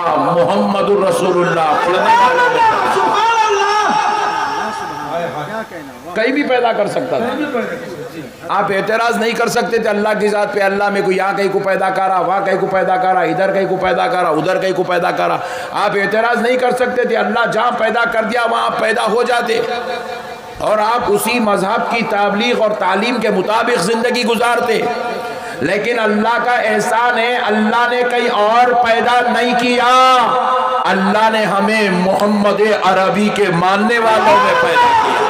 मोहम्मदुर रसूलुल्लाह कहीं भी पैदा कर सकता था। आप एतराज नहीं कर सकते थे अल्लाह की जात पे, अल्लाह में कोई यहाँ कहीं को पैदा करा, वहाँ कहीं को पैदा करा, इधर कहीं को पैदा करा, उधर कहीं को पैदा करा। आप एतराज नहीं कर सकते थे, अल्लाह जहाँ पैदा कर दिया वहाँ पैदा हो जाते और आप उसी मजहब की तबलीग और तालीम के मुताबिक जिंदगी गुजारते। लेकिन अल्लाह का एहसान है, अल्लाह ने कहीं और पैदा नहीं किया, अल्लाह ने हमें मोहम्मद अरबी के मानने वालों में पैदा किया।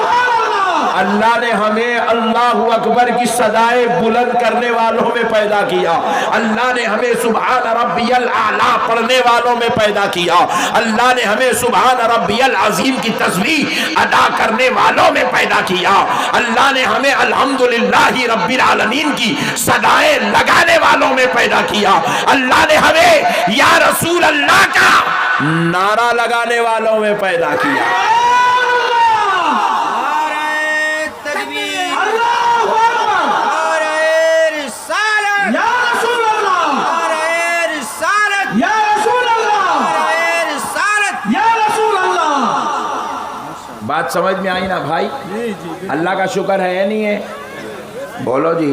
अल्लाह ने हमें अल्लाहु अकबर की सदाएं बुलंद करने वालों में पैदा किया। अल्लाह ने हमें सुभान रब्बियल आला पढ़ने वालों में पैदा किया। अल्लाह ने हमें सुभान रब्बियल अजीम की तस्बीह अदा करने वालों में पैदा किया। अल्लाह ने हमें अल्हम्दुलिल्लाहि रब्बिल आलमीन की सदाएं लगाने वालों में पैदा किया। अल्लाह ने हमें या रसूल अल्लाह का नारा लगाने वालों में पैदा किया। बात समझ में आई ना भाई? अल्लाह का शुक्र है या नहीं है? बोलो जी।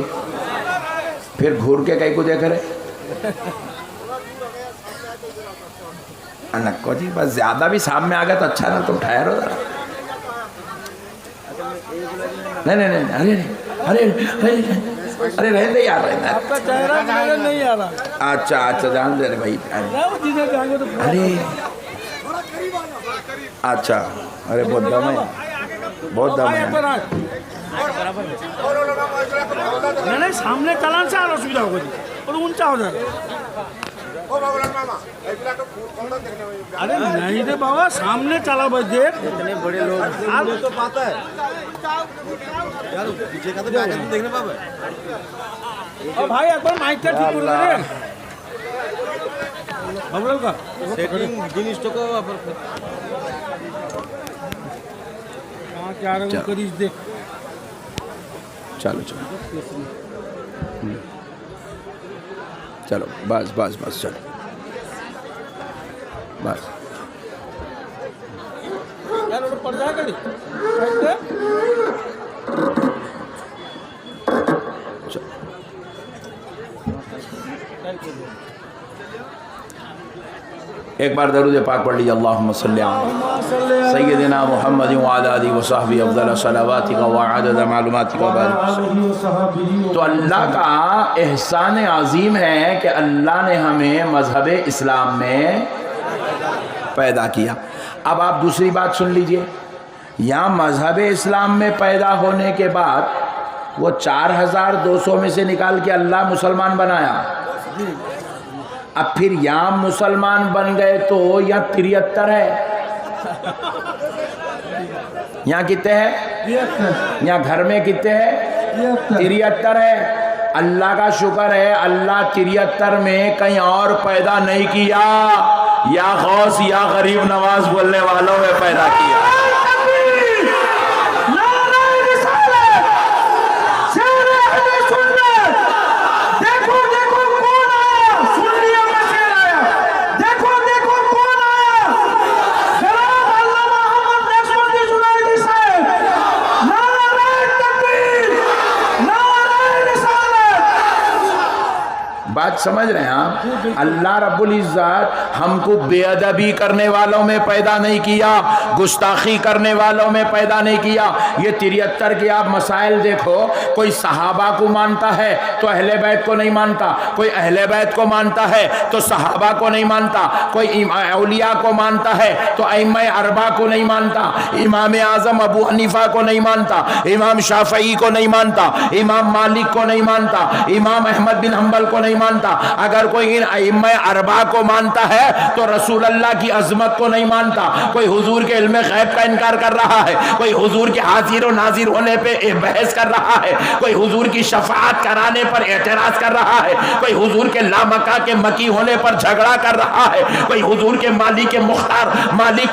फिर घूर के कहीं को देख रहे अनको जी, बस ज्यादा भी सामने आ गया तो अच्छा ना, तुम ठहरो जरा। नहीं नहीं नहीं, अरे अरे अरे अरे रहने यार, रहना आपका चेहरा नहीं आ रहा। अच्छा अच्छा, जान दे रहे भाई। अरे अच्छा, अरे बहुत दम है, बहुत दम है। नहीं सामने चलान से असुविधा होगा जी, और ऊंचा हो जाएगा। अरे नहीं रे बाबा, सामने चला भाई, देख इतने बड़े लोग आज तो पाता है यार, पीछे का तो देखने पावे। और भाई एक बार माइक का ठीक बोल रहे हम लोग का सेटिंग जिनिस तो को क्या करीज देख। चलो चलो चलो, बस बस बस, चलो बस। यार पड़ जाएगा नहीं। एक बार दरूद पाक पढ़ लीजिए, अल्लाहुम्मा सल्ली अला सय्यदिना मुहम्मद व अला आलिहि व सहबिहि अफ़ज़ल सलावातिका व अदद मालूमातिका व बारिक। तो अल्लाह का एहसान अज़ीम है कि अल्लाह ने हमें मज़हब इस्लाम में पैदा किया। अब आप दूसरी बात सुन लीजिए, यहाँ मज़हब इस्लाम में पैदा होने के बाद वो 4200 में से निकाल के अल्लाह मुसलमान बनाया। अब फिर यहाँ मुसलमान बन गए तो यहाँ 73 है। यहाँ कितने हैं? यहाँ घर में कितने हैं? 73 है। अल्लाह का शुक्र है, अल्लाह 73 में कहीं और पैदा नहीं किया, या गौस या गरीब नवाज बोलने वालों में पैदा किया। बात समझ रहे हैं आप? अल्लाह रब्बुल इज्जत हमको बेअदबी करने वालों में पैदा नहीं किया, गुस्ताखी करने वालों में पैदा नहीं किया। ये 73 के आप मसाइल देखो, कोई सहाबा को मानता है तो अहले बैत को नहीं मानता, कोई अहले बैत को मानता है तो सहाबा को नहीं मानता, कोई औलिया को मानता है तो अइम्मा अरबा को नहीं मानता, इमाम आजम अबू हनीफा को नहीं मानता, इमाम शाफई को नहीं मानता, इमाम मालिक को नहीं मानता, इमाम अहमद बिन हम्बल को नहीं मानता। अगर कोई इन अइम्मा अरबा को मानता है तो रसूल अल्लाह की अजमत को नहीं मानता। कोई हुजूर के इल्म गैब का इनकार कर रहा है, कोई हुजूर के हाजिर और नाजिर होने पे बहस कर रहा है, कोई हुजूर की शफाअत कराने पर एतराज कर रहा है, कोई हुजूर के लामका के मकी होने पर झगड़ा कर रहा है, कोई हुजूर के मालिक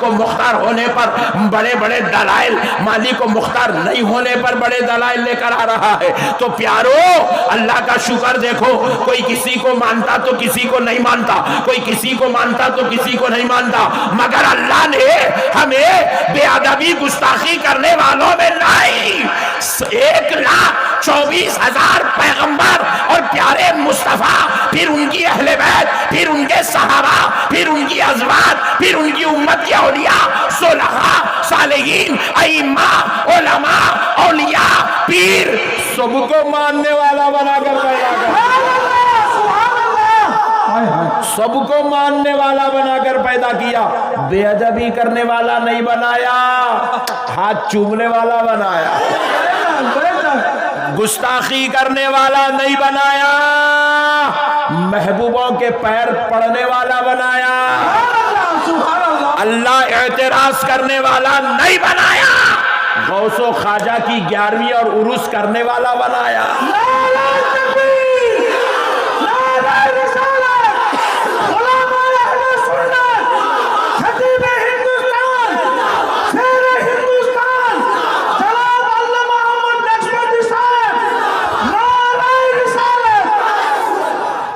व मुख्तार होने पर बड़े बड़े दलाइल, मालिक व मुख्तार नहीं होने पर बड़े दलाइल लेकर आ रहा है। तो प्यारो, अल्लाह का शुक्र देखो, कोई किसी को मानता तो किसी को नहीं मानता, कोई किसी को मानता तो किसी को नहीं मानता, मगर अल्लाह ने हमें बेअदबी गुस्ताखी करने वालों में नहीं, 1,24,000 पैगंबर और प्यारे मुस्तफा, फिर उनकी अहले बैत, फिर उनके सहाबा, फिर उनकी अज़वाज, फिर उनकी उम्मत के औलिया, सुलहा, सालिहीन, अइम्मा, उलमा, औलिया, पीर, सबको मानने वाला बनाकर पैदा कर, सबको मानने वाला बनाकर पैदा किया, बेअदबी करने वाला नहीं बनाया, हाथ चूमने वाला बनाया, गुस्ताखी करने वाला नहीं बनाया, महबूबों के पैर पड़ने वाला बनाया, अल्लाह एतराज करने वाला नहीं बनाया, गौसो ख्वाजा की 11वीं और उरुस करने वाला बनाया।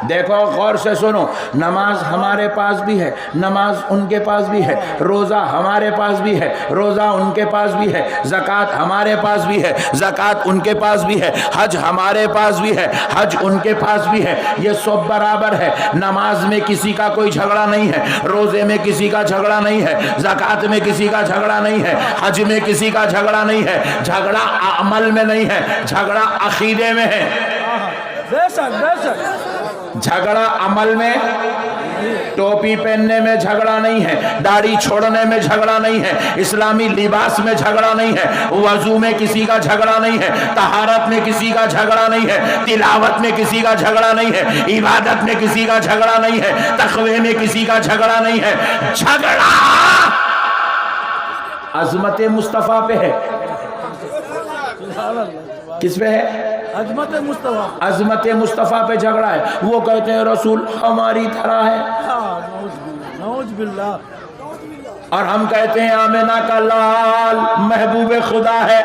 देखो गौर से सुनो, नमाज हमारे पास भी है, नमाज उनके पास भी है, रोज़ा हमारे पास भी है, रोज़ा उनके पास भी है, ज़कात हमारे पास भी है, ज़कात उनके पास भी है, हज हमारे पास भी है, हज उनके पास भी है, ये सब बराबर है। नमाज में किसी का कोई झगड़ा नहीं है, रोज़े में किसी का झगड़ा नहीं है, ज़कात में किसी का झगड़ा नहीं है, हज में किसी का झगड़ा नहीं है, झगड़ा अमल में नहीं है, झगड़ा अकीदे में है, झगड़ा अमल में, टोपी पहनने में झगड़ा नहीं है, दाढ़ी छोड़ने में झगड़ा नहीं है, इस्लामी लिबास में झगड़ा नहीं है, वजू में किसी का झगड़ा नहीं है, तहारत में किसी का झगड़ा नहीं है, तिलावत में किसी का झगड़ा नहीं है, इबादत में किसी का झगड़ा नहीं है, तक़वे में किसी का झगड़ा नहीं है। झगड़ा अज़मत मुस्तफ़ा पे है, किस पे है? अज़मत मुस्तफ़ा, अज़मत मुस्तफ़ा पे झगड़ा है। वो कहते हैं रसूल हमारी तरह है, नौज बिल्लाह, और हम कहते हैं आमिना का लाल महबूब खुदा है,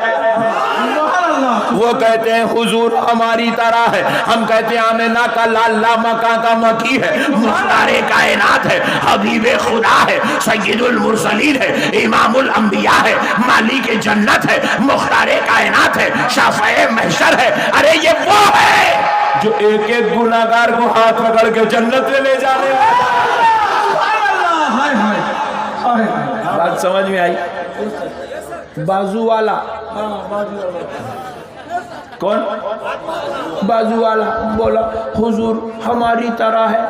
वो कहते हैं हुजूर हमारी तरह है, हम कहते हैं आमिना का लाल लामका का मकी है, मुख्तारे कायनात है, हबीबे खुदा है, सय्यदुल मुरसलीन है, इमामुल अंबिया है, मालिक जन्नत है, मुख्तारे कायनात है, शाफ़ए महशर है। अरे ये वो है जो एक एक गुनाहगार को हाथ पकड़ के जन्नत में ले जाने वाला। बात समझ में आई? बाजू वाला कौन? बाजू वाला बोला हुजूर हमारी तरह है,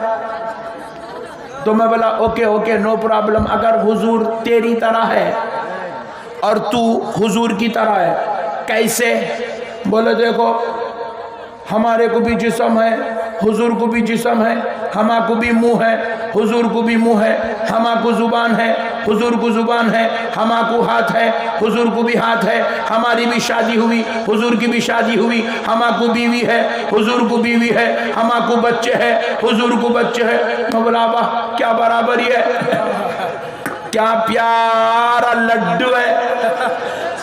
तो मैं बोला ओके ओके नो प्रॉब्लम, अगर हुजूर तेरी तरह है और तू हुजूर की तरह है कैसे? बोले देखो हमारे को भी जिस्म है, हुजूर को भी जिस्म है, हमा को भी मुंह है, हुजूर को भी मुंह है, हमा को जुबान है, हुजूर को जुबान है, हमा को हाथ है, हुजूर को भी हाथ है, हमारी भी शादी हुई, हुजूर की भी शादी हुई, हमा को बीवी है, हुजूर को बीवी है, हमा को बच्चे है, हुजूर को बच्चे है। मैं बोला वाह क्या बराबरी है, क्या प्यारा लड्डू है।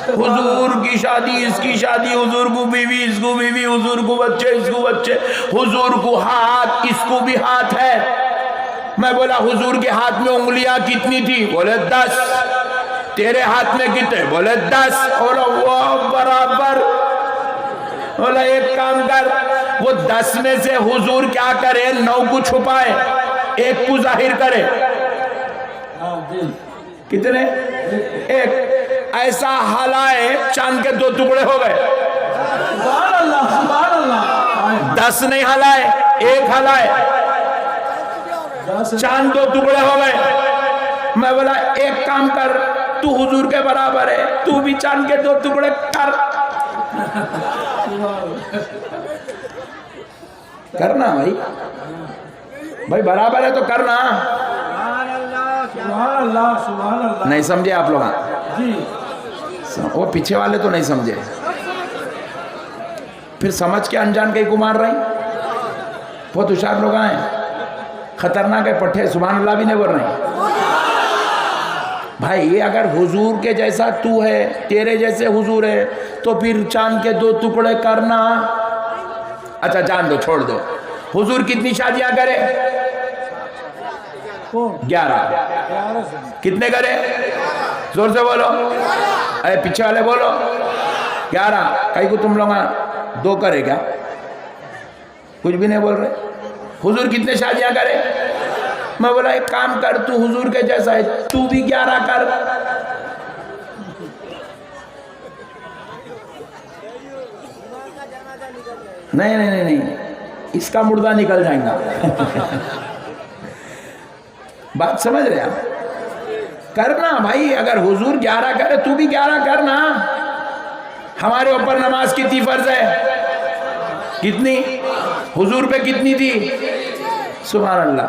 हुजूर की शादी, इसकी शादी, हुजूर को बीवी, इसको बीवी, हुजूर को बच्चे, इसको बच्चे, हुजूर को हाथ, इसको भी हाथ है। मैं बोला हुजूर के हाथ में उंगलियां कितनी थी? बोले 10। तेरे हाथ में कितने? बोले 10। बोला वो बराबर। बोला एक काम कर, वो 10 में से हुजूर क्या करे? 9 को छुपाए, 1 को जाहिर करे। कितने? 1। ऐसा हलाए चांद के 2 टुकड़े हो गए। 10 नहीं हलाए, 1 हलाए, चांद 2 टुकड़े हो गए। मैं बोला एक काम कर, तू हुजूर के बराबर है, तू भी चांद के 2 टुकड़े कर। करना भाई, भाई बराबर है तो करना। नहीं समझे आप लोग? वो पीछे वाले तो नहीं समझे, फिर समझ के अनजान कहीं को मार रही। बहुत होशियार लोग आए, खतरनाक है पट्टे, सुभान अल्लाह भी नहीं बोल रहे। भाई ये अगर हुजूर के जैसा तू है, तेरे जैसे हुजूर है, तो फिर चांद के 2 टुकड़े करना। अच्छा जान दो, छोड़ दो, हुजूर कितनी शादियां करे? 11। कितने करे? जोर से बोलो, अरे पीछे वाले बोलो। 11। कहीं को तुम लोग 2 करे क्या? कुछ भी नहीं बोल रहे। हुजूर कितने शादियां करे? मैं बोला एक काम कर, तू हुजूर के जैसा है, तू भी 11 कर। नहीं नहीं नहीं नहीं, इसका मुर्दा निकल जाएगा। बात समझ रहे आप? करना भाई, अगर हुजूर 11 करे तू भी 11 करना। हमारे ऊपर नमाज कितनी फर्ज है? कितनी? हुजूर पे कितनी थी? सुभान अल्लाह,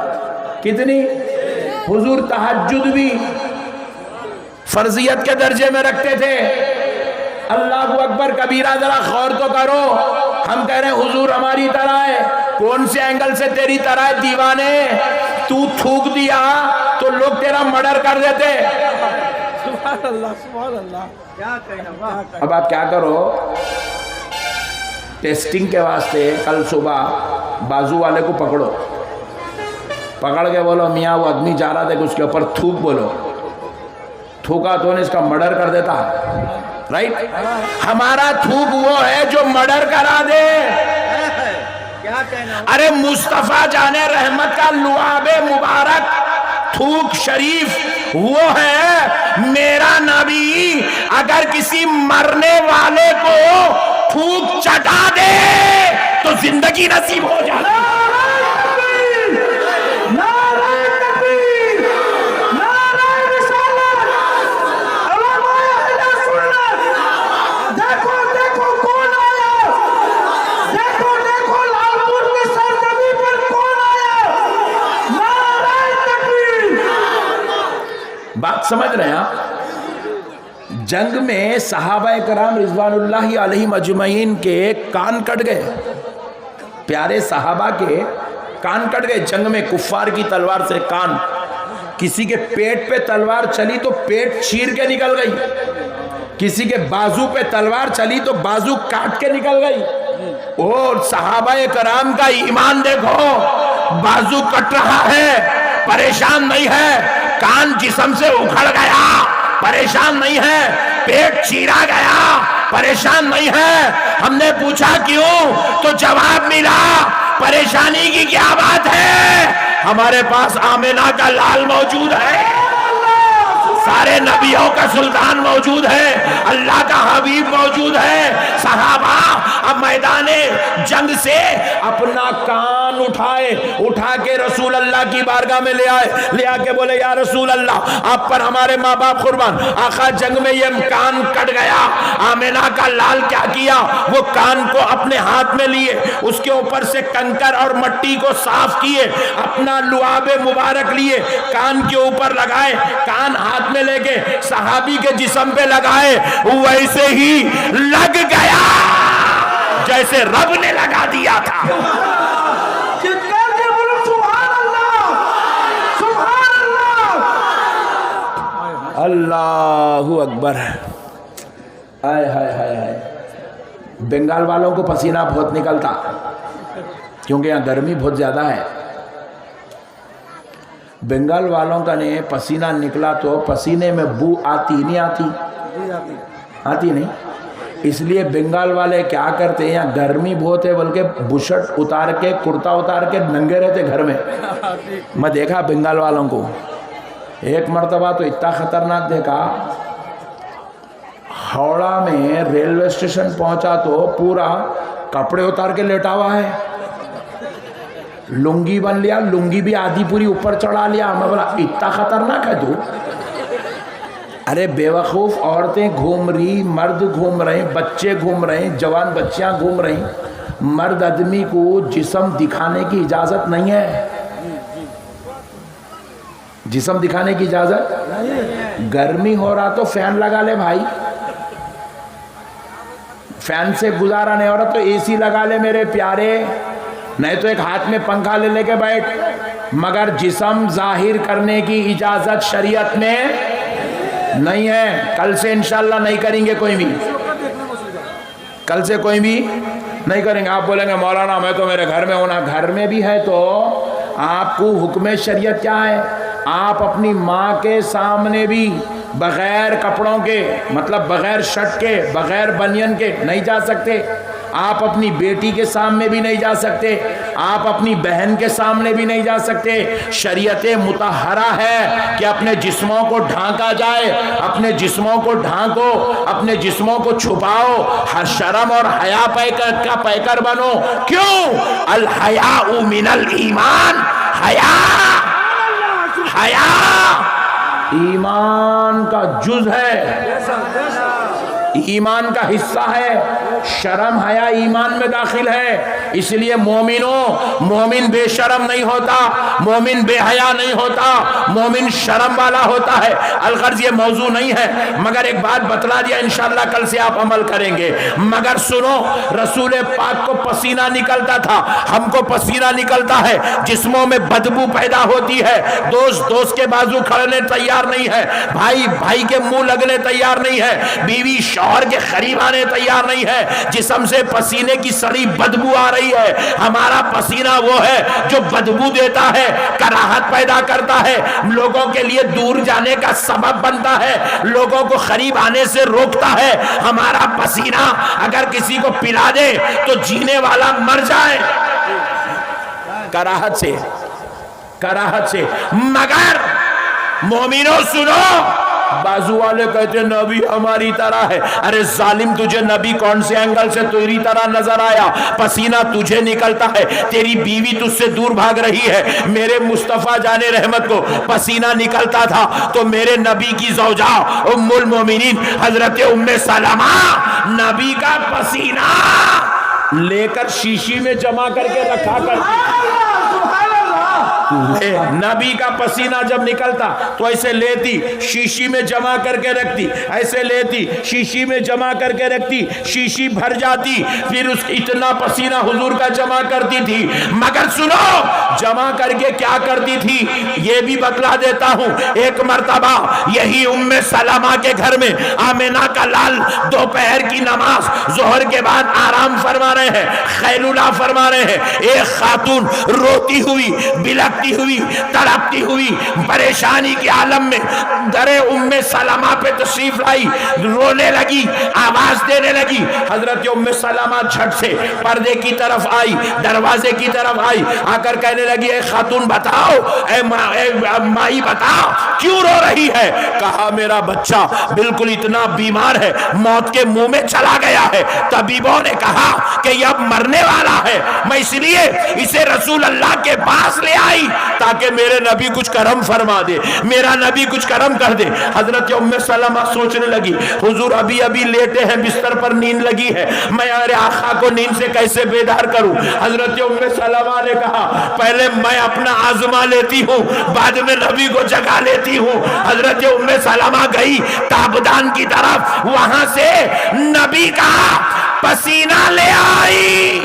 कितनी? हुजूर तहज्जुद भी फर्जियत के दर्जे में रखते थे। अल्लाह अकबर कबीरा, जरा गौर तो करो। हम कह रहे हैं हुजूर हमारी तरह है। कौन से एंगल से तेरी तरह है दीवाने? तू थूक दिया तो लोग तेरा मर्डर कर देते। सुभान अल्लाह, सुभान अल्लाह। क्या कहना। अब आप क्या करो, टेस्टिंग के वास्ते कल सुबह बाजू वाले को पकड़ो, पकड़ के बोलो मियाँ वो आदमी जा रहा था कि उसके ऊपर थूक बोलो। थूका तो ने इसका मर्डर कर देता। राइट? हमारा थूक वो है जो मर्डर करा दे। क्या कहना। अरे मुस्तफा जाने रहमत का लुआबे मुबारक थूक शरीफ वो है। मेरा नबी अगर किसी मरने वाले को थूक चटा दे तो जिंदगी नसीब हो जाए। बात समझ रहे हैं आप? जंग में सहाबाए कराम रिजवानुल्लाहि अलैहिम अजमईन के कान कट गए। प्यारे सहाबा के कान कट गए जंग में। कुफ्फार की तलवार से कान, किसी के पेट पे तलवार चली तो पेट चीर के निकल गई, किसी के बाजू पे तलवार चली तो बाजू काट के निकल गई। और सहाबाए कराम का ईमान देखो, बाजू कट रहा है परेशान नहीं है, कान जिस्म से उखड़ गया परेशान नहीं है, पेट चीरा गया परेशान नहीं है। हमने पूछा क्यों, तो जवाब मिला परेशानी की क्या बात है, हमारे पास आमिना का लाल मौजूद है, सारे नबियों का सुल्तान मौजूद है, अल्लाह का हबीब मौजूद है। सहाबा अब मैदाने जंग से अपना कान उठा के रसूल अल्लाह की बारगाह में ले आए, ले आके बोले या रसूल अल्लाह आप पर हमारे माँ बाप कुर्बान, आका जंग में ये कान कट गया। आमिना का लाल क्या किया, वो कान को अपने हाथ में लिए, उसके ऊपर से कंकर और मट्टी को साफ किए, अपना लुआबे मुबारक लिए, कान के ऊपर लगाए, कान हाथ में लेके सहाबी के जिस्म पे लगाए, वैसे ही लग गया जैसे रब ने लगा दिया था। अल्लाहु अकबर। हाय हाय हाय हाय। बंगाल वालों को पसीना बहुत निकलता क्योंकि यहाँ गर्मी बहुत ज्यादा है। बंगाल वालों का ने पसीना निकला तो पसीने में बू आती नहीं आती? आती नहीं। इसलिए बंगाल वाले क्या करते हैं, यहाँ गर्मी बहुत है बल्कि बुशर्ट उतार के कुर्ता उतार के नंगे रहते घर में। मैं देखा बंगाल वालों को, एक मर्तबा तो इतना खतरनाक देखा, हावड़ा में रेलवे स्टेशन पहुंचा तो पूरा कपड़े उतार के लेटा हुआ है, लुंगी बन लिया, लुंगी भी आधी पूरी ऊपर चढ़ा लिया। मैं बोला इतना खतरनाक है तू? अरे बेवकूफ़, औरतें घूम रही, मर्द घूम रहे, बच्चे घूम रहे, जवान बच्चियां घूम रही, मर्द आदमी को जिस्म दिखाने की इजाज़त नहीं है। जिस्म दिखाने की इजाज़त, गर्मी हो रहा तो फैन लगा ले भाई, फैन से गुजारा नहीं हो रहा तो एसी लगा ले मेरे प्यारे, नहीं तो एक हाथ में पंखा ले लेके बैठ, मगर जिस्म जाहिर करने की इजाजत शरीयत में नहीं है। कल से इंशाल्लाह नहीं करेंगे कोई भी, कल से कोई भी नहीं करेंगे। आप बोलेंगे मौलाना मैं तो मेरे घर में होना, घर में भी है तो आपको हुक्म शरीयत क्या है? आप अपनी माँ के सामने भी बगैर कपड़ों के, मतलब बगैर शर्ट के, बगैर बनियन के नहीं जा सकते। आप अपनी बेटी के सामने भी नहीं जा सकते, आप अपनी बहन के सामने भी नहीं जा सकते। शरीयत मुतहरा है कि अपने जिस्मों को ढांका जाए, अपने जिस्मों को ढांको, अपने जिस्मों को छुपाओ, हर शर्म और हया पैकर का पैकर बनो। क्यों? अल हया मिनल ईमान, हया हया ईमान का जुज है, ईमान का हिस्सा है। शर्म हया ईमान में दाखिल है। इसलिए मोमिन बेशरम नहीं होता, मोमिन बेहया नहीं होता, मोमिन शर्म वाला होता है। अलगर्ज ये मौजू नहीं है, मगर एक बात बतला दिया, इंशाअल्लाह कल से आप अमल करेंगे। मगर सुनो, रसूल पाक को पसीना निकलता था, हमको पसीना निकलता है, जिस्मों में बदबू पैदा होती है, दोस्त के बाजू खड़ने तैयार नहीं है, भाई के मुंह लगने तैयार नहीं है, बीवी शौहर के करीब आने तैयार नहीं है, जिस्म से पसीने की सड़ी बदबू आ रही है। हमारा पसीना वो है जो बदबू देता है, कराहत पैदा करता है, लोगों के लिए दूर जाने का सबब बनता है, लोगों को करीब आने से रोकता है। हमारा पसीना अगर किसी को पिला दे तो जीने वाला मर जाए कराहत से। मगर मोमिनो सुनो, बाजू वाले कहते नबी हमारी तरह है। अरे जालिम, तुझे नबी कौन से एंगल से तेरी तरह नजर आया? पसीना तुझे निकलता है, तेरी बीवी तुझसे दूर भाग रही है। मेरे मुस्तफा जाने रहमत को पसीना निकलता था तो मेरे नबी की ज़ौजा उम्मुल मोमिनीन हजरत उम्मे सलमा नबी का पसीना लेकर शीशी में जमा करके रखा करती। नबी का पसीना जब निकलता तो ऐसे लेती, शीशी में जमा करके रखती, ऐसे लेती, शीशी में जमा करके रखती, शीशी भर जाती, फिर उस इतना पसीना हुजूर का जमा करती थी। मगर सुनो, जमा करके क्या करती थी ये भी बतला देता हूं। एक मर्तबा यही उम्मे सलमा के घर में आमिना का लाल दोपहर की नमाज जोहर के बाद आराम फरमा रहे हैं, खैलुला फरमा रहे हैं। एक खातून रोती हुई, बिलखती हुई, तड़पती हुई, परेशानी के आलम में दरे उम्मे सलमा पे तशरीफ लाई, रोने लगी, आवाज देने लगी। हजरत उम्मे सलमा झट से पर्दे की तरफ आई, दरवाजे की तरफ आई, आकर कहने लगी, ए खातून बताओ, ए माई बताओ क्यों रो रही है? कहा मेरा बच्चा बिल्कुल इतना बीमार है, मौत के मुंह में चला गया है, तबीबों ने कहा कि ये अब मरने वाला है, मैं इसलिए इसे रसूल अल्लाह के पास ले आई ताकि मेरे नबी कुछ करम फरमा दे, मेरा नबी कुछ करम कर दे। हजरत उम्मे सलमा सोचने लगी, हुजूर अभी अभी लेटे हैं, बिस्तर पर नींद लगी है, मैं मेरे आका को नींद से कैसे बेदार करूं? हजरत उम्मे सलमा ने कहा, पहले मैं अपना आजमा लेती हूं, बाद में नबी को जगा लेती हूं। हजरत उम्मे सलमा गई ताबदान की तरफ, वहां से नबी का पसीना ले आई,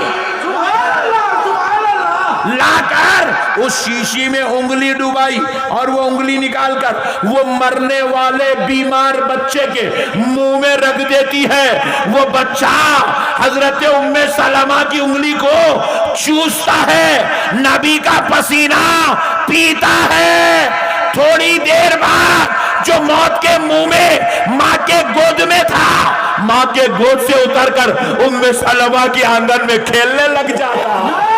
लाकर उस शीशी में उंगली डुबाई और वो उंगली निकालकर वो मरने वाले बीमार बच्चे के मुंह में रख देती है। वो बच्चा हजरत उम्मे सलमा की उंगली को चूसता है, नबी का पसीना पीता है। थोड़ी देर बाद जो मौत के मुंह में मां के गोद में था, मां के गोद से उतरकर उम्मे सलमा के आंगन में खेलने लग जाता।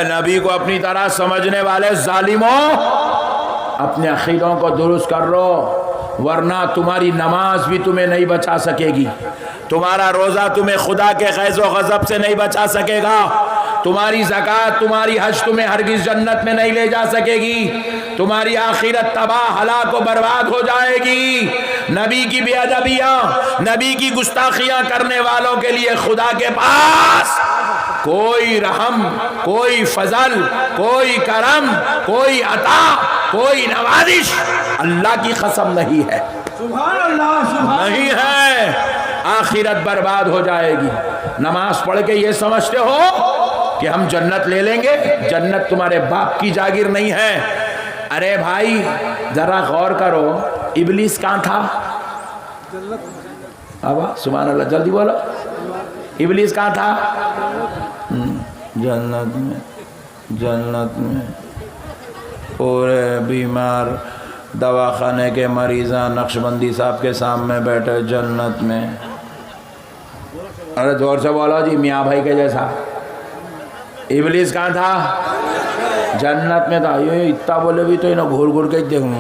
नबी को अपनी तरह समझने वाले जालिमों, अपने अकीदों को दुरुस्त कर लो, वरना तुम्हारी नमाज भी तुम्हें नहीं बचा सकेगी, तुम्हारा रोजा तुम्हें खुदा के ग़ैज़ व ग़ज़ब से नहीं बचा सकेगा, तुम्हारी ज़कात, तुम्हारी हज तुम्हें हरगिज़ जन्नत में नहीं ले जा सकेगी, तुम्हारी आखिरत तबाह हलाक व बर्बाद हो जाएगी। नबी की बेअदबियाँ, नबी की गुस्ताखियाँ करने वालों के लिए खुदा के पास कोई रहम, कोई फजल, कोई करम, कोई अता, कोई नवाजिश अल्लाह की कसम नहीं है। सुभान अल्लाह, सुभान नहीं है, आखिरत बर्बाद हो जाएगी। नमाज पढ़ के ये समझते हो कि हम जन्नत ले लेंगे? जन्नत तुम्हारे बाप की जागीर नहीं है। अरे भाई जरा गौर करो, इब्लीस कहाँ था? अब सुभान अल्लाह, जल्दी बोलो, इब्लीस कहाँ था? जन्नत में, जन्नत में। पूरे बीमार दवाखाने के मरीजा नक्शबंदी साहब के सामने बैठे जन्नत में। अरे जोर से बोलो जी, मियाँ भाई के जैसा। इब्लीस कहाँ था? जन्नत में था। ये इतना बोले भी तो इन्हें घूर घूर के देखूं।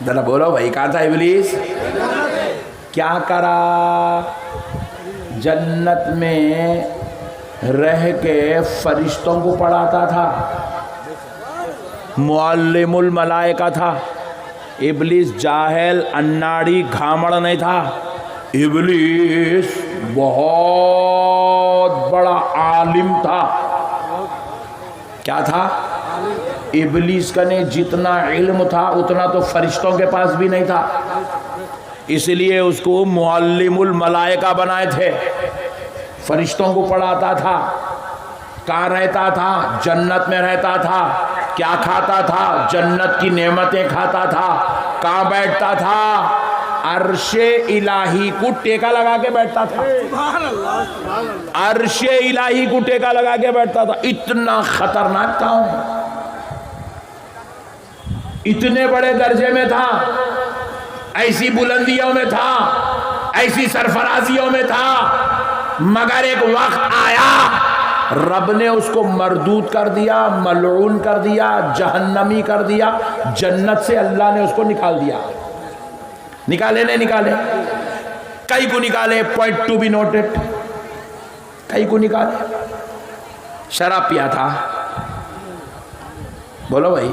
जरा बोलो भाई, कहाँ था इब्लीस? क्या करा? जन्नत में रह के फरिश्तों को पढ़ाता था, मुअल्लिमुल मलाइका था। इब्लीस जाहिल अन्नाड़ी घामड़ नहीं था। इब्लीस बहुत बड़ा आलिम था। क्या था? इब्लीस का ने जितना इल्म था उतना तो फरिश्तों के पास भी नहीं था, इसलिए उसको मुअल्लिमुल मलाइका बनाए थे। फरिश्तों को पढ़ाता था। कहाँ रहता था? जन्नत में रहता था। क्या खाता था? जन्नत की नेमतें खाता था। कहाँ बैठता था? अर्शे इलाही को टेका लगा के बैठता था। अर्शे इलाही को टेका लगा के बैठता था। इतना खतरनाक था, इतने बड़े दर्जे में था, ऐसी बुलंदियों में था, ऐसी सरफराजियों में था। मगर एक वक्त आया, रब ने उसको मरदूद कर दिया, मलऊन कर दिया, जहन्नमी कर दिया। जन्नत से अल्लाह ने उसको निकाल दिया। निकाले नहीं निकाले? कई को निकाले, पॉइंट टू बी नोटेड। कई को निकाले। शराब पिया था। बोलो भाई।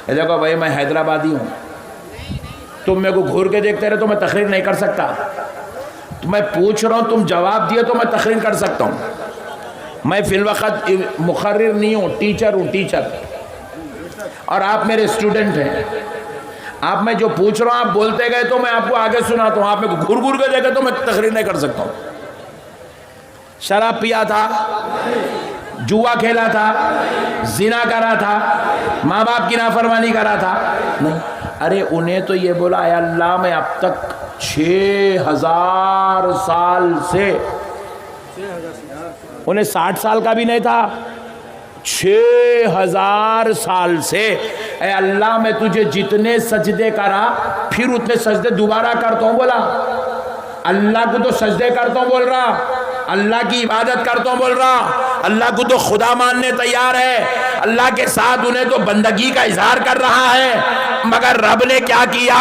देखो भाई, मैं हैदराबादी हूँ, तुम मेरे को घूर के देखते रहे तो मैं तकरीर नहीं कर सकता। तो मैं पूछ रहा हूँ, तुम जवाब दिए तो मैं तकरीर कर सकता हूँ। मैं फिलवक़्त मुखर्रिर नहीं हूँ, टीचर हूँ, टीचर। और आप मेरे स्टूडेंट हैं। आप मैं जो पूछ रहा हूँ आप बोलते गए तो मैं आपको आगे सुनाता हूँ। आप मेरे को घूर घूर के देखे तो मैं तकरीर नहीं कर सकता हूँ। शराब पिया था, जुआ खेला था, जिना करा था, माँ बाप की नाफरमानी करा था? नहीं। अरे उन्हें तो ये बोला, ऐ अल्लाह मैं अब तक 6000 साल से, उन्हें 60 साल का भी नहीं था, 6000 साल से, ऐ अल्लाह मैं तुझे जितने सजदे करा फिर उतने सजदे दोबारा करता हूँ। बोला अल्लाह को तो सजदे करता हूँ बोल रहा, अल्लाह की इबादत करता हूँ बोल रहा, अल्लाह को तो खुदा मानने तैयार है, अल्लाह के साथ उन्हें तो बंदगी का इजहार कर रहा है। मगर रब ने क्या किया?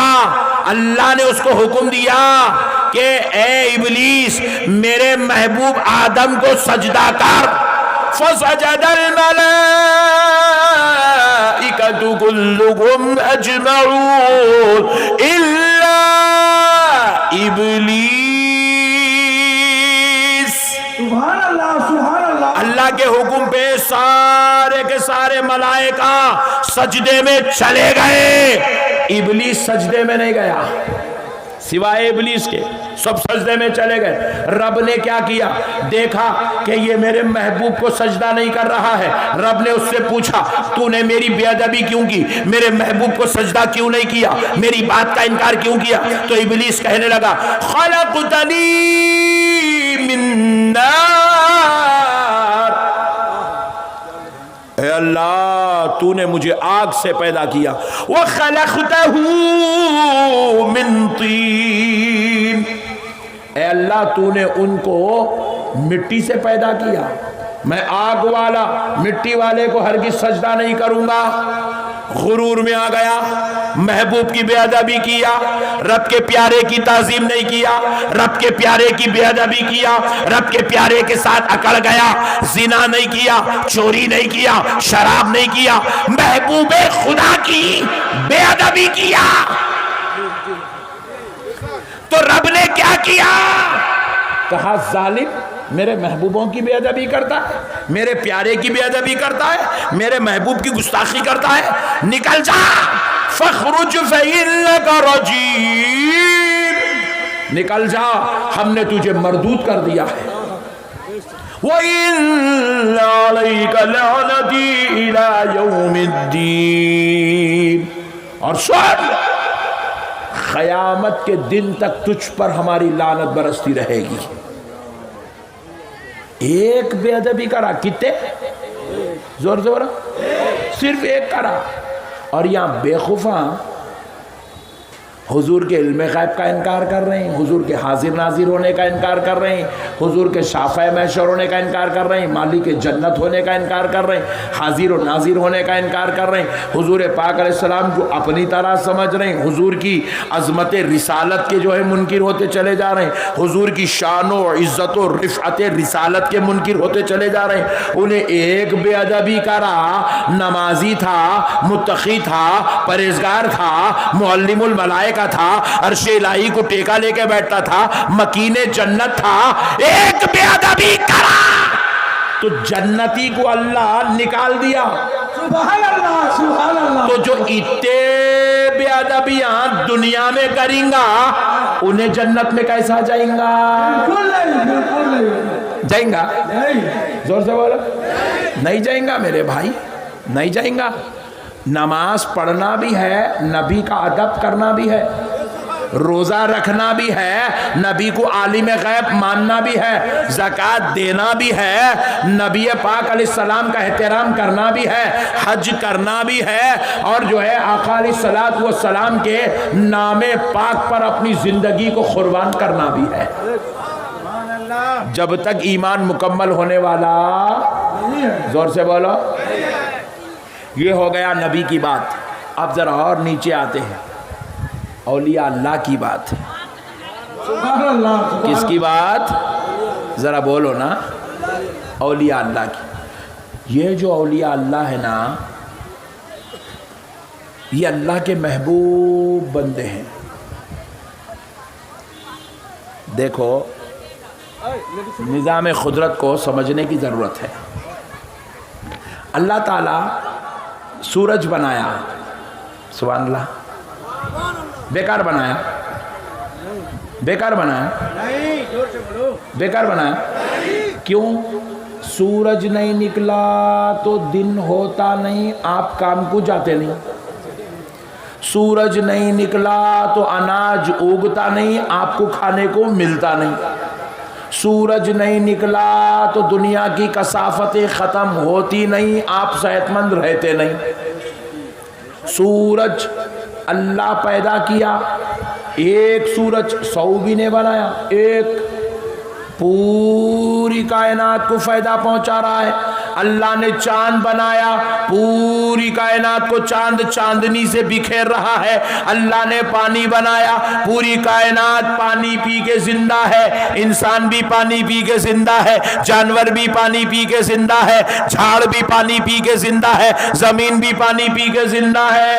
अल्लाह ने उसको हुक्म दिया कि ए इब्लीस, मेरे महबूब आदम को सजदा कर। फसजदल मलाइकतु कुल्लुहुम अजमऊन इल्ला इब्लीस। सुभान अल्लाह, सुभान अल्लाह। अल्लाह के हुक्म पे सारे के सारे मलाइका सजदे में चले गए। इब्लीस सजदे में नहीं गया, सिवाय इब्लीस के सब सजदे में चले गए। रब ने क्या किया? देखा कि ये मेरे महबूब को सजदा नहीं कर रहा है। रब ने उससे पूछा, तूने मेरी बेअदबी क्यों की? मेरे महबूब को सजदा क्यों नहीं किया? मेरी बात का इनकार क्यों किया? तो इब्लीस कहने लगा, खलक़तनी मिन नार, ऐ अल्लाह तूने मुझे आग से पैदा किया। व खलक़तहू मिन तीन, ऐ अल्लाह तूने उनको मिट्टी से पैदा किया। मैं आग वाला मिट्टी वाले को हरगिज़ सजदा नहीं करूंगा। गुरूर में आ गया, महबूब की बेअदबी किया, रब के प्यारे की ताजीम नहीं किया, रब के प्यारे की बेअदबी किया, रब के प्यारे के साथ अकड़ गया, जिना नहीं किया, चोरी नहीं किया, शराब नहीं किया, महबूबे खुदा की बेअदबी किया। तो रब ने क्या किया? कहा जालिम, मेरे महबूबों की बेअदबी करता है, मेरे प्यारे की बेअदबी करता है, मेरे महबूब की गुस्ताखी करता है। निकल जा, फखरुज फइन्नका रजीम, निकल जा, हमने तुझे मरदूद कर दिया है। व इन्ना अलैका लअनती इला यौमिद्दीन, और सुन, क़यामत के दिन तक तुझ पर हमारी लानत बरसती रहेगी। एक बेअदबी करा, कितने जोर से बोला, सिर्फ एक करा, और यहाँ बेखुफा हुजूर के इल्म गैब का इनकार कर रहे हैं, हुजूर के हाजिर नाजिर होने का इनकार कर रहे हैं, हुजूर के शाफ़े महशर होने का इनकार कर रहे हैं, मालिक के जन्नत होने का इनकार कर रहे हैं, हाजिर और नाजिर होने का इनकार कर रहे हैं, हुजूर पाक अलैहिस्सलाम को अपनी तरह समझ रहे हैं, हुजूर की अज़मत रिसालत के जो है मुनकिर होते चले जा रहे हैं, हुजूर की शान और इज़्ज़त और रिफ़अत रिसालत के मुनकिर होते चले जा रहे हैं। उन्हें एक बेअदबी करा, नमाजी था, मुत्तक़ी था, परहेज़गार था, मुअल्लिमुल मलाइका था, अर्शे इलाही को टेका लेके बैठता था, मकीने जन्नत था, एक बेअदबी करा तो जन्नती को अल्लाह निकाल दिया। सुभान अल्लाह, सुभान अल्लाह। तो जो इतने बेअदबियां दुनिया में करेंगा, उन्हें जन्नत में कैसा जाएगा? बिल्कुल नहीं, बिल्कुल नहीं जाएगा। नहीं, जोर से बोलो, नहीं जाएगा मेरे भाई, नहीं जाएगा। नमाज पढ़ना भी है, नबी का अदब करना भी है, रोज़ा रखना भी है, नबी को आलिम गैब मानना भी है, ज़कात देना भी है, नबी पाक अलैहिस्सलाम का एहतराम करना भी है, हज करना भी है, और जो है आका अलैहिस्सलातु वस्सलाम के नामे पाक पर अपनी ज़िंदगी को कुर्बान करना भी है। जब तक ईमान मुकम्मल होने वाला, जोर से बोलो, ये हो गया नबी की बात। अब जरा और नीचे आते हैं, औलिया अल्लाह की बात। सुभान अल्लाह। किसकी बात? जरा बोलो ना, औलिया अल्लाह की। ये जो औलिया अल्लाह है ना, ये अल्लाह के महबूब बंदे हैं। देखो, निज़ाम खुदरत को समझने की ज़रूरत है। अल्लाह ताला सूरज बनाया, सुभान अल्लाह, बेकार बनाया, बेकार बनाया, नहीं, जोर से बोलो, बेकार बनाया। क्यों? सूरज नहीं निकला तो दिन होता नहीं, आप काम को जाते नहीं। सूरज नहीं निकला तो अनाज उगता नहीं, आपको खाने को मिलता नहीं। सूरज नहीं निकला तो दुनिया की कसाफतें ख़त्म होती नहीं, आप सेहतमंद रहते नहीं। सूरज अल्लाह पैदा किया, एक सूरज सऊदी ने बनाया, एक पूरी कायनात को फ़ायदा पहुंचा रहा है। अल्लाह ने चांद बनाया, पूरी कायनात को चांद चांदनी से बिखेर रहा है। अल्लाह ने पानी बनाया, पूरी कायनात पानी पी के जिंदा है। इंसान भी पानी पी के जिंदा है, जानवर भी पानी पी के जिंदा है, झाड़ भी पानी पी के जिंदा है, जमीन भी पानी पी के जिंदा है।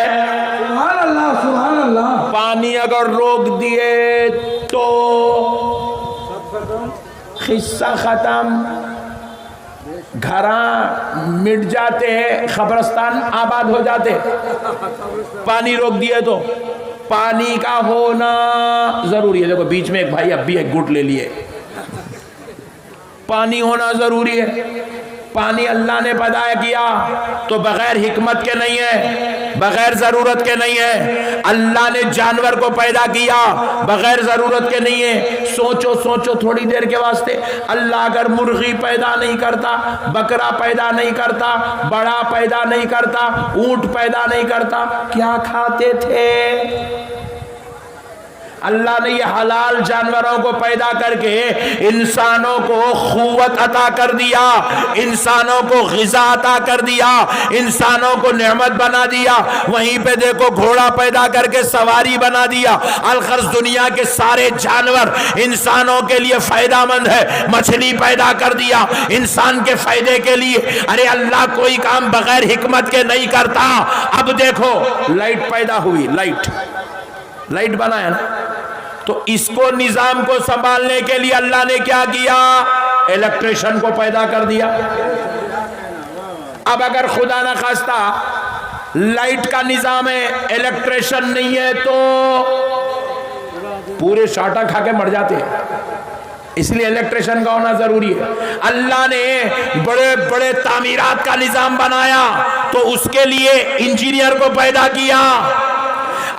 सुभान अल्लाह, सुभान अल्लाह। पानी अगर रोक दिए तो हिस्सा खत्म, घरा मिट जाते हैं, कब्रिस्तान आबाद हो जाते। पानी रोक दिए तो पानी का होना जरूरी है। देखो बीच में एक भाई अब भी एक घूंट ले लिए, पानी होना जरूरी है। पानी अल्लाह ने पैदा किया तो बगैर हिकमत के नहीं है, बगैर ज़रूरत के नहीं है। अल्लाह ने जानवर को पैदा किया, बगैर ज़रूरत के नहीं है। सोचो सोचो थोड़ी देर के वास्ते, अल्लाह अगर मुर्गी पैदा नहीं करता, बकरा पैदा नहीं करता, बड़ा पैदा नहीं करता, ऊंट पैदा नहीं करता, क्या खाते थे? अल्लाह ने ये हलाल जानवरों को पैदा करके इंसानों को क़ुव्वत अता कर दिया, इंसानों को ग़िज़ा अता कर दिया, इंसानों को नेमत बना दिया। वहीं पे देखो घोड़ा पैदा करके सवारी बना दिया। अलखर्ज दुनिया के सारे जानवर इंसानों के लिए फ़ायदामंद है। मछली पैदा कर दिया इंसान के फ़ायदे के लिए। अरे अल्लाह कोई काम बगैर हिकमत के नहीं करता। अब देखो लाइट पैदा हुई, लाइट बनाया ना, तो इसको निजाम को संभालने के लिए अल्लाह ने क्या किया? इलेक्ट्रिशियन को पैदा कर दिया। अब अगर खुदा ना खास्ता लाइट का निजाम है, इलेक्ट्रिशियन नहीं है, तो पूरे शाटा खा के मर जाते हैं। इसलिए इलेक्ट्रिशियन का होना जरूरी है। अल्लाह ने बड़े बड़े तामीरात का निजाम बनाया तो उसके लिए इंजीनियर को पैदा किया।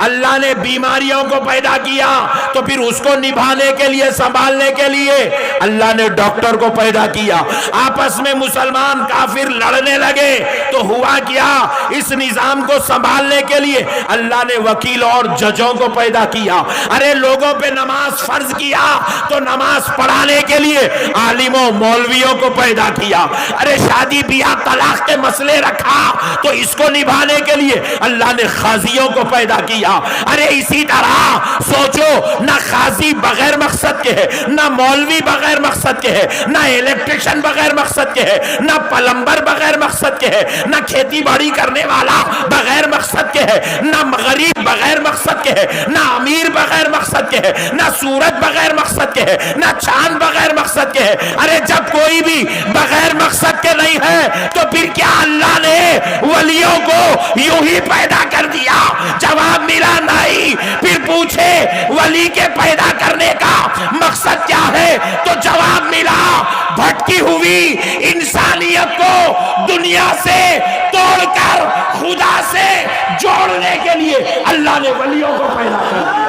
अल्लाह ने बीमारियों को पैदा किया तो फिर उसको निभाने के लिए, संभालने के लिए अल्लाह ने डॉक्टर को पैदा किया। आपस में मुसलमान काफिर लड़ने लगे तो हुआ क्या, इस निजाम को संभालने के लिए अल्लाह ने वकील और जजों को पैदा किया। अरे लोगों पे नमाज फर्ज किया तो नमाज पढ़ाने के लिए आलिमों मौलवियों को पैदा किया। अरे शादी ब्याह तलाक के मसले रखा तो इसको निभाने के लिए अल्लाह ने खाजियों को पैदा किया। अरे इसी तरह सोचो, ना खाजी बगैर मकसद के है, ना मौलवी बगैर मकसद के है, ना इलेक्ट्रिशियन बगैर मकसद के है, ना प्लम्बर बगैर मकसद के है, ना खेती बाड़ी करने वाला बगैर मकसद के है, ना गरीब बगैर मकसद के है, ना अमीर बगैर मकसद के है, ना सूरज बगैर मकसद के है, ना चांद बगैर मकसद के है। अरे जब कोई भी बगैर मकसद के नहीं है तो फिर क्या अल्लाह ने वलियों को यूं ही पैदा कर दिया? जवाब मिला नहीं। फिर पूछे वली के पैदा करने का मकसद क्या है, तो जवाब मिला भटकी हुई इंसानियत को दुनिया से तोड़कर खुदा से जोड़ने के लिए अल्लाह ने वलियों को पैदा कर दिया।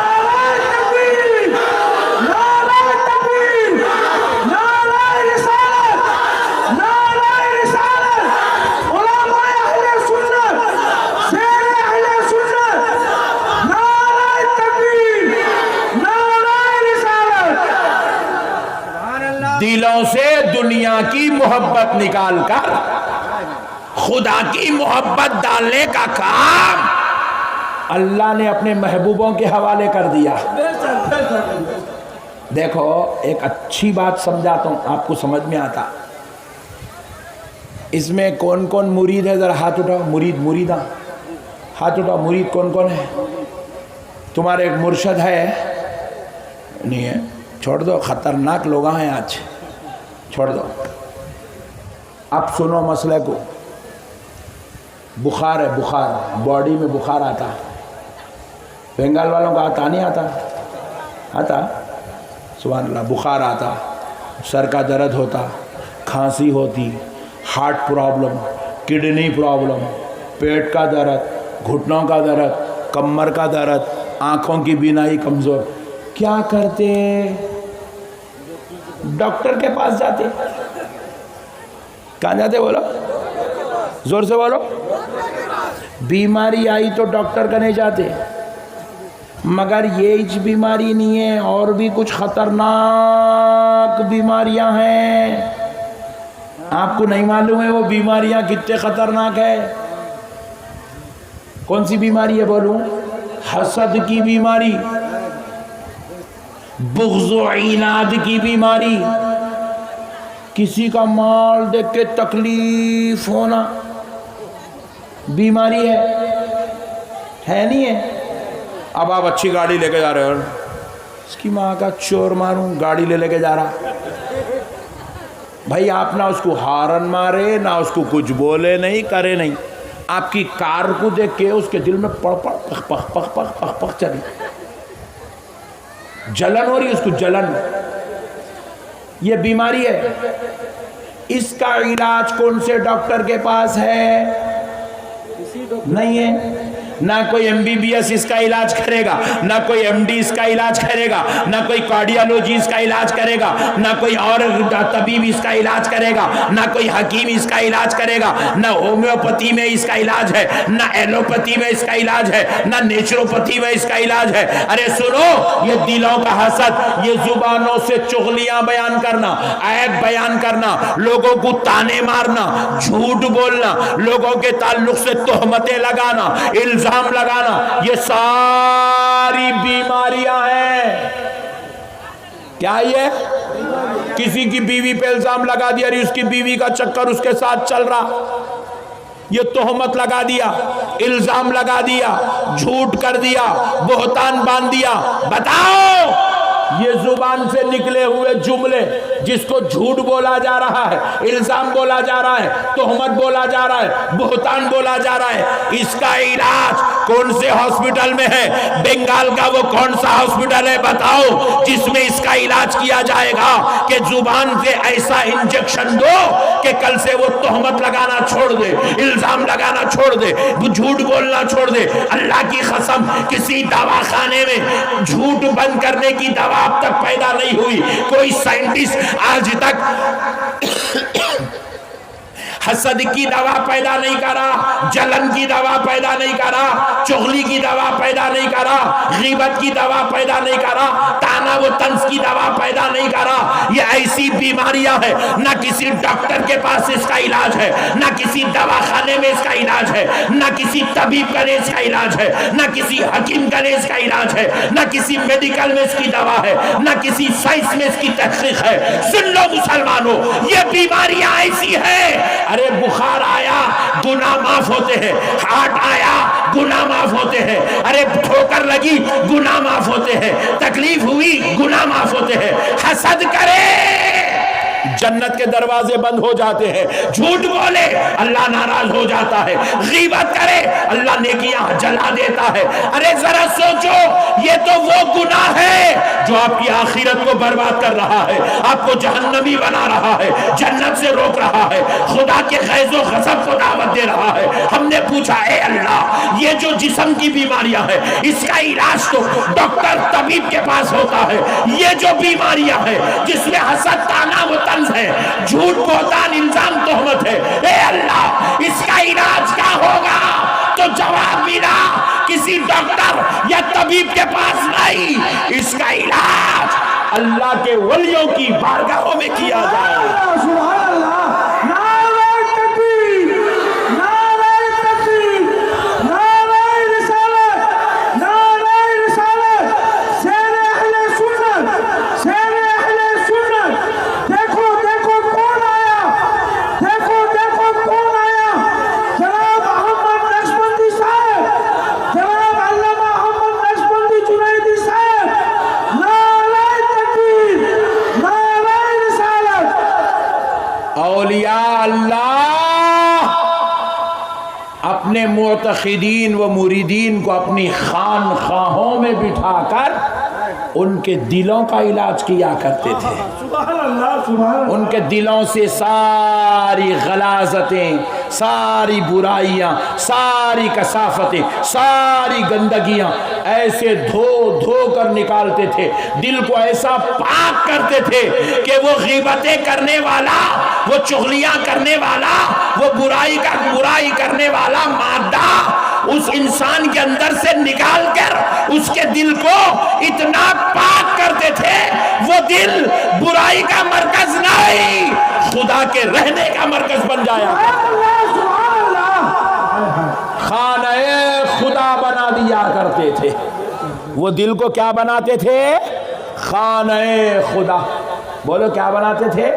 दिलों से दुनिया की मोहब्बत निकालकर खुदा की मोहब्बत डालने का काम अल्लाह ने अपने महबूबों के हवाले कर दिया। देखो एक अच्छी बात समझाता हूं, आपको समझ में आता। इसमें कौन कौन मुरीद है, जरा हाथ उठाओ। मुरीदा हाथ उठाओ। मुरीद कौन कौन है? तुम्हारे एक मुर्शद है? नहीं है, छोड़ दो, खतरनाक लोग हैं आज, छोड़ दो। अब सुनो मसले को। बुखार है, बुखार, बॉडी में बुखार आता। बंगाल वालों का आता नहीं आता? आता, सुभान अल्लाह। बुखार आता, सर का दर्द होता, खांसी होती, हार्ट प्रॉब्लम, किडनी प्रॉब्लम, पेट का दर्द, घुटनों का दर्द, कमर का दर्द, आँखों की बीनाई कमज़ोर। क्या करते? डॉक्टर के पास जाते। कहाँ जाते बोलो, जोर से बोलो। बीमारी आई तो डॉक्टर का नहीं जाते, मगर ये बीमारी नहीं है, और भी कुछ खतरनाक बीमारियां हैं। आपको नहीं मालूम है वो बीमारियां कितने खतरनाक है? कौन सी बीमारी है बोलूं? हसद की बीमारी, बुग़्ज़ इनाद की बीमारी, किसी का माल देख के तकलीफ होना, बीमारी है नहीं है? अब आप अच्छी गाड़ी लेके जा रहे हो, इसकी माँ का चोर मारूं, गाड़ी लेके जा रहा भाई, आप ना उसको हारन मारे, ना उसको कुछ बोले नहीं, करे नहीं, आपकी कार को देख के उसके दिल में पक पक पक पक पक पक पक चली, जलन हो रही है उसको, जलन। ये बीमारी है। इसका इलाज कौन से डॉक्टर के पास है? नहीं है। ना कोई MBBS इसका इलाज करेगा, ना कोई MD इसका इलाज करेगा, ना कोई कार्डियोलॉजी इसका इलाज करेगा, ना कोई और तबीब इसका इलाज करेगा, ना कोई हकीम इसका इलाज करेगा, ना होम्योपैथी में इसका इलाज है, ना एलोपैथी में इसका इलाज है, ना नेचुरोपैथी में इसका इलाज है। अरे सुनो, ये दिलों का हसद, ये जुबानों से चुगलियां बयान करना, ऐब बयान करना, लोगों को ताने मारना, झूठ बोलना, लोगों के ताल्लुक से तोहमतें लगाना, इल्जाम लगाना, ये सारी बीमारियां हैं। क्या ये? किसी की बीवी पे इल्जाम लगा दिया, अरे उसकी बीवी का चक्कर उसके साथ चल रहा, ये तोहमत लगा दिया, इल्जाम लगा दिया, झूठ कर दिया, बोहतान बांध दिया। बताओ ये जुबान से निकले हुए जुमले, जिसको झूठ बोला जा रहा है, इल्जाम बोला जा रहा है, तोहमत बोला जा रहा है, बुहतान बोला जा रहा है, इसका इलाज कौन से हॉस्पिटल में है? बंगाल का वो कौन सा हॉस्पिटल है बताओ जिसमें इसका इलाज किया जाएगा कि जुबान से ऐसा इंजेक्शन दो कि कल से वो तोहमत लगाना छोड़ दे, इल्जाम लगाना छोड़ दे, झूठ बोलना छोड़ दे। अल्लाह की कसम, किसी दवाखाने में झूठ बंद करने की दवा अब तक पैदा नहीं हुई। कोई साइंटिस्ट आज तक हसद की दवा पैदा नहीं करा, जलन की दवा पैदा नहीं करा, चुगली की दवा पैदा नहीं करा, गीबत की दवा पैदा नहीं करा, ताना व तंज की दवा पैदा नहीं करा। ये ऐसी बीमारियां है, ना किसी डॉक्टर के पास इसका इलाज है, ना किसी दवाखाने में इसका इलाज है, ना किसी तबीब का इसका इलाज है, ना किसी हकीम का इसका इलाज है, ना किसी मेडिकल में इसकी दवा है, ना किसी साइंस में इसकी तहकीक है। सुन लो मुसलमानों, ये बीमारियां ऐसी है। अरे बुखार आया गुनाह माफ होते हैं, हार्ट आया गुनाह माफ होते हैं, अरे ठोकर लगी गुनाह माफ होते हैं, तकलीफ हुई गुनाह माफ होते हैं। हसद करे जन्नत के दरवाजे बंद हो जाते हैं, झूठ बोले अल्लाह नाराज हो जाता है, गीबत करे अल्लाह नेकियां जला देता है। अरे जरा सोचो, ये तो वो गुनाह है जो आपकी आखिरत को बर्बाद कर रहा है, आपको जहन्नमी बना रहा है, जन्नत से रोक रहा है, खुदा के गैज़ो गज़ब को दावत दे रहा है। हमने पूछा, ए अल्लाह, ये जो जिस्म की बीमारियां है इसका इलाज तो डॉक्टर तबीब के पास होता है, ये जो बीमारियां है जिसमें हसद ताना व तंज है, झूठ बोलतान इल्जाम तोहमत है, ए अल्लाह इसका इलाज क्या होगा? तो जवाब मिला किसी डॉक्टर या तबीब के पास नहीं, इसका इलाज अल्लाह के वलियों की बारगाहों में किया जाए। औलिया अल्लाह अपने मुतक़िदीन व मुरीदीन को अपनी खानखाहों में बिठाकर उनके दिलों का इलाज किया करते थे। उनके दिलों से सारी गलाजतें, सारी बुराइयां, सारी कसाफतें, सारी गंदगियां ऐसे धो धो कर निकालते थे, दिल को ऐसा पाक करते थे कि वो गीबतें करने वाला, वो चुगलियां करने वाला, वो बुराई करने वाला मादा उस इंसान के अंदर से निकाल कर उसके दिल को इतना पाक करते थे, वो दिल बुराई का मरकज नहीं, खुदा के रहने का मरकज बन जाया। खाने खुदा बना दिया करते थे। वो दिल को क्या बनाते थे? खाने खुदा। बोलो क्या बनाते थे?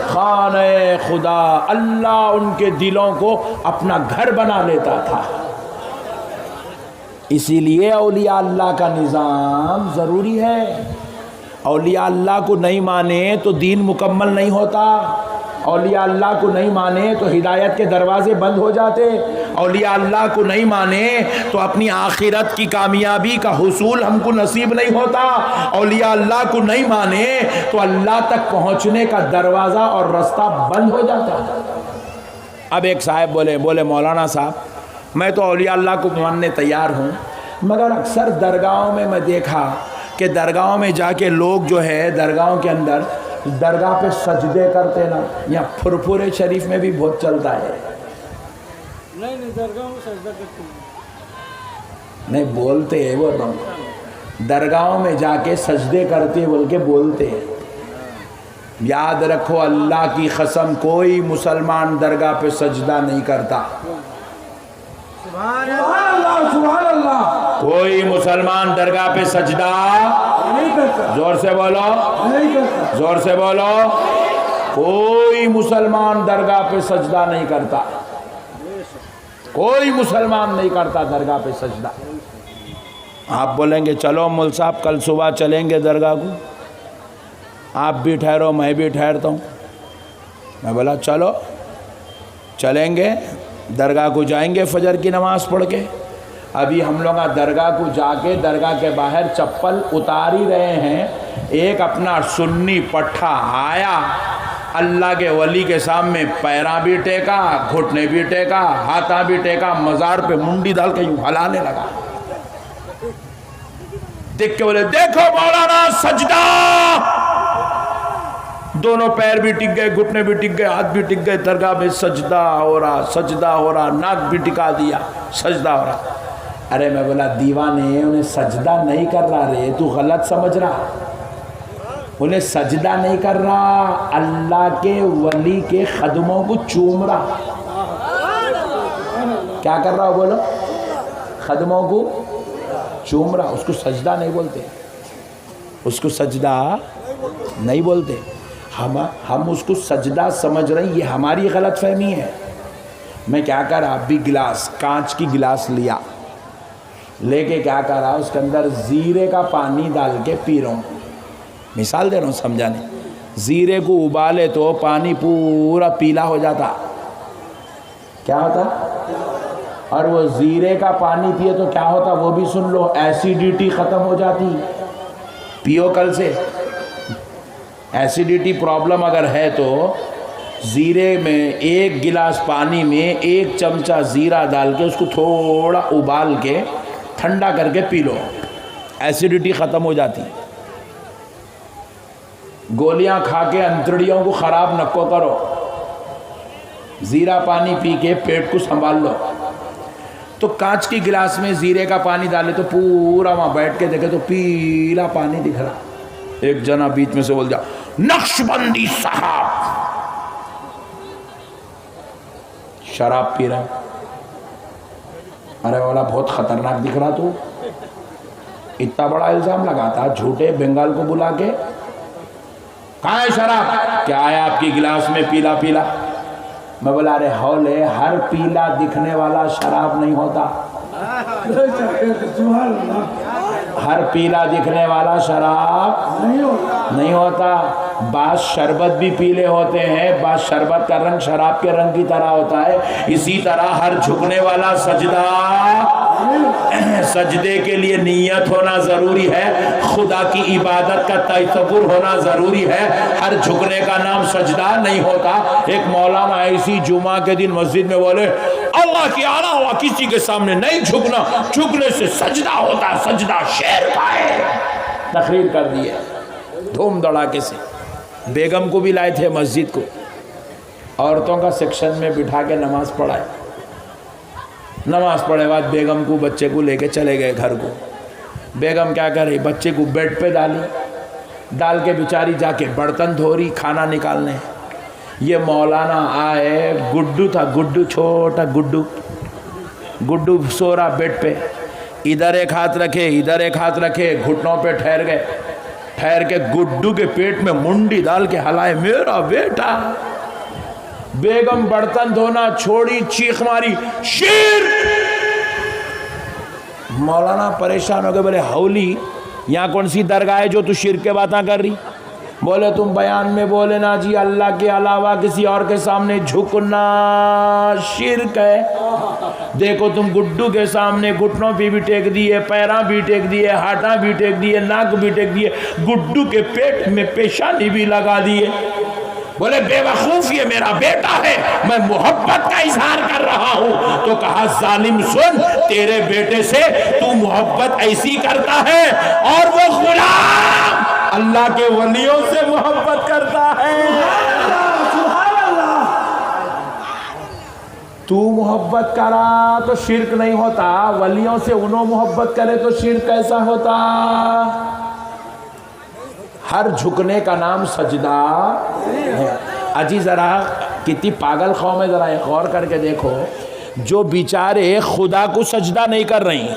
खाने खुदा। अल्लाह उनके दिलों को अपना घर बना लेता था। इसीलिए औलिया अल्लाह का निज़ाम ज़रूरी है। औलिया अल्लाह को नहीं माने तो दीन मुकम्मल नहीं होता। औलिया अल्लाह को नहीं माने तो हिदायत के दरवाजे बंद हो जाते। औलिया अल्लाह को नहीं माने तो अपनी आखिरत की कामयाबी का हुसूल हमको नसीब नहीं होता। औलिया अल्लाह को नहीं माने तो अल्लाह तक पहुँचने का दरवाज़ा और रास्ता बंद हो जाता। अब एक साहब बोले मौलाना साहब, मैं तो औलिया अल्लाह को मानने तैयार हूँ, मगर अक्सर दरगाहों में मैं देखा कि दरगाहों में जाके लोग जो है दरगाहों के अंदर दरगाह पे सजदे करते ना, या फुरफुरे शरीफ में भी बहुत चलता है। नहीं दरगाह में सजदा करते नहीं बोलते हैं, वो दरगाहों में जाके सजदे करते बोल के बोलते हैं। याद रखो, अल्लाह की कसम, कोई मुसलमान दरगाह पे सजदा नहीं करता। सुभान अल्लाह। कोई मुसलमान दरगाह पे सजदा नहीं करता। जोर से बोलो, नहीं करता। जोर से बोलो। कोई मुसलमान दरगाह पे सजदा नहीं करता। कोई मुसलमान नहीं करता दरगाह पे सजदा। आप बोलेंगे चलो मुल साहब कल सुबह चलेंगे दरगाह को, आप भी ठहरो, मैं भी ठहरता हूँ। मैं बोला चलो चलेंगे, दरगाह को जाएंगे फजर की नमाज़ पढ़ के। अभी हम लोग दरगाह को जाके दरगाह के बाहर चप्पल उतार ही रहे हैं, एक अपना सुन्नी पट्ठा आया, अल्लाह के वली के सामने पैरा भी टेका, घुटने भी टेका, हाथा भी टेका, मज़ार पे मुंडी डाल के यूँ हलाने लगा। देख के बोले देखो मौलाना सजदा। दोनों पैर भी टिक गए, घुटने भी टिक गए, हाथ भी टिक गए, दरगाह में सजदा हो रहा, सजदा हो रहा, नाक भी टिका दिया, सजदा हो रहा। अरे मैं बोला दीवाने, उन्हें सजदा नहीं कर रहा रे, तू गलत समझ रहा। उन्हें सजदा नहीं कर रहा, अल्लाह के वली के कदमों को चूम रहा। क्या कर रहा बोलो? कदमों को चूम रहा। उसको सजदा नहीं बोलते, उसको सजदा नहीं बोलते। हम उसको सजदा समझ रहे हैं, ये हमारी गलत फहमी है। मैं क्या कर रहा, अभी गिलास, कांच की गिलास लिया, लेके क्या कर रहा, उसके अंदर जीरे का पानी डाल के पी रहा हूँ। मिसाल दे रहा हूँ समझाने। जीरे को उबाले तो पानी पूरा पीला हो जाता, क्या होता? और वो जीरे का पानी पिए तो क्या होता वो भी सुन लो, एसिडिटी ख़त्म हो जाती। पियो कल से। एसिडिटी प्रॉब्लम अगर है तो ज़ीरे में 1 गिलास पानी में 1 चमचा ज़ीरा डाल के उसको थोड़ा उबाल के ठंडा करके पी लो, एसिडिटी ख़त्म हो जाती। गोलियां खा के अंतड़ियों को ख़राब नको करो, ज़ीरा पानी पी के पेट को संभाल लो। तो कांच की गिलास में ज़ीरे का पानी डाले तो पूरा वहाँ बैठ के देखे तो पीला पानी दिख रहा। एक जना बीच में से बोल दिया, नक्शबंदी साहब शराब पी रहा। अरे वाला बहुत खतरनाक दिख रहा, तू इतना बड़ा इल्जाम लगाता झूठे बंगाल को बुला के। कहाँ है शराब? क्या है आपकी गिलास में पीला पीला? मैं बोला अरे हौले, हर पीला दिखने वाला शराब नहीं होता, हर पीला दिखने वाला शराब नहीं होता। बास शरबत भी पीले होते हैं, बास शरबत का रंग शराब के रंग की तरह होता है। इसी तरह हर झुकने वाला सजदा, सजदे के लिए नियत होना ज़रूरी है, खुदा की इबादत का तसव्वुर होना ज़रूरी है। हर झुकने का नाम सजदा नहीं होता। एक मौलाना ऐसी जुमा के दिन मस्जिद में बोले, अल्लाह के अलावा किसी के सामने नहीं झुकना, झुकने से सजदा होता, सजदा शेर का है। तकरीर कर दी है धूम धड़ाके से। बेगम को भी लाए थे मस्जिद को, औरतों का सेक्शन में बिठा के नमाज पढ़ाए। नमाज पढ़े बाद बेगम को बच्चे को लेके चले गए घर को। बेगम क्या कर रही, बच्चे को बेड पे डाली, डाल के बेचारी जाके बर्तन धो रही, खाना निकालने। ये मौलाना आए, गुड्डू था, गुड्डू छोटा गुड्डू, गुड्डू सो रहा बेड पे, इधर एक हाथ रखे, इधर एक हाथ रखे, घुटनों पे ठहर गए। ठहर के गुड्डू के पेट में मुंडी डाल के हलाए, मेरा बेटा। बेगम बर्तन धोना छोड़ी, चीख मारी, शेर। मौलाना परेशान हो गए, बोले हौली, यहाँ कौन सी दरगाह है जो तू शिर्क के बातें कर रही? बोले तुम बयान में बोले ना जी, अल्लाह के अलावा किसी और के सामने झुकना शिर्क है। देखो तुम गुड्डू के सामने घुटनों पे भी टेक दिए, पैरा भी टेक दिए, हाथा भी टेक दिए, नाक भी टेक दिए, गुड्डू के पेट में पेशानी भी लगा दिए। बोले बेवकूफ, ये मेरा बेटा है, मैं मोहब्बत का इजहार कर रहा हूँ। तो कहा जालिम सुन, तेरे बेटे से तू मोहब्बत ऐसी करता है और वो गुलाम अल्लाह के वलियों से मोहब्बत करता है। तू मोहब्बत करा तो शिर्क नहीं होता, वलियों से उन्हों मोहब्बत करे तो शिर्क कैसा होता? हर झुकने का नाम सजदा है। अजी ज़रा कितनी पागल कौम है, ज़रा गौर करके देखो, जो बेचारे खुदा को सजदा नहीं कर रही,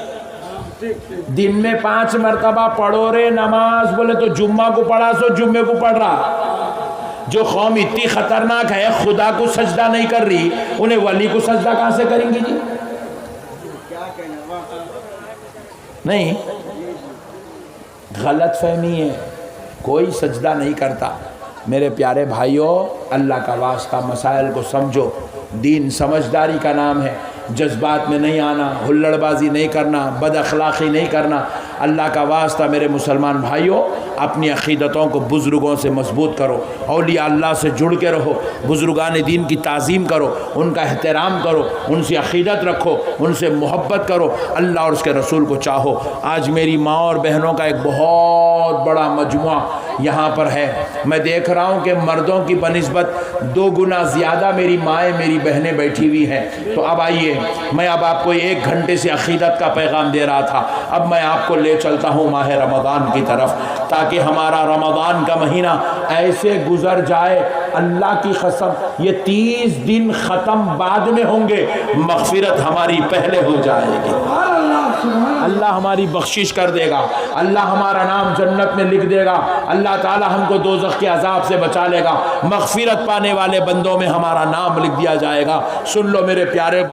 दिन में 5 मरतबा पढ़ो रे नमाज, बोले तो जुम्मा को पढ़ा सो जुम्मे को पढ़ रहा। जो कौम इतनी खतरनाक है, खुदा को सजदा नहीं कर रही, उन्हें वली को सजदा कहाँ से करेंगी जी? नहीं, गलत फहमी है। कोई सजदा नहीं करता। मेरे प्यारे भाइयों, अल्लाह का वास्ता मसाइल को समझो। दीन समझदारी का नाम है, जज्बात में नहीं आना, हुल्लड़बाजी नहीं करना, बद अखलाक़ी नहीं करना। अल्लाह का वास्ता मेरे मुसलमान भाइयों, अपनी अक़ीदतों को बुज़ुर्गों से मजबूत करो, औलिया अल्लाह से जुड़ के रहो, बुज़ुर्गान दीन की ताज़ीम करो, उनका एहतराम करो, उनसे अक़ीदत रखो, उनसे मोहब्बत करो, अल्लाह और उसके रसूल को चाहो। आज मेरी माँ और बहनों का एक बहुत बड़ा मजमुआ यहाँ पर है। मैं देख रहा हूँ कि मर्दों की बनिस्बत 2 गुना ज़्यादा मेरी माएँ, मेरी बहनें बैठी हुई हैं। तो अब आइए, मैं अब आपको 1 घंटे से अक़ीदत का पैगाम दे रहा था, अब मैं आपको ले चलता हूँ माह रमज़ान की तरफ, ताकि हमारा रमज़ान का महीना ऐसे गुजर जाए, अल्लाह की कसम ये 30 दिन ख़त्म बाद में होंगे, मग़फ़िरत हमारी पहले हो जाएगी। अल्लाह हमारी बख्शिश कर देगा, अल्लाह हमारा नाम जन्नत में लिख देगा, अल्लाह ताला हमको दोज़ख के अज़ाब से बचा लेगा, मग़फ़िरत पाने वाले बंदों में हमारा नाम लिख दिया जाएगा। सुन लो मेरे प्यारे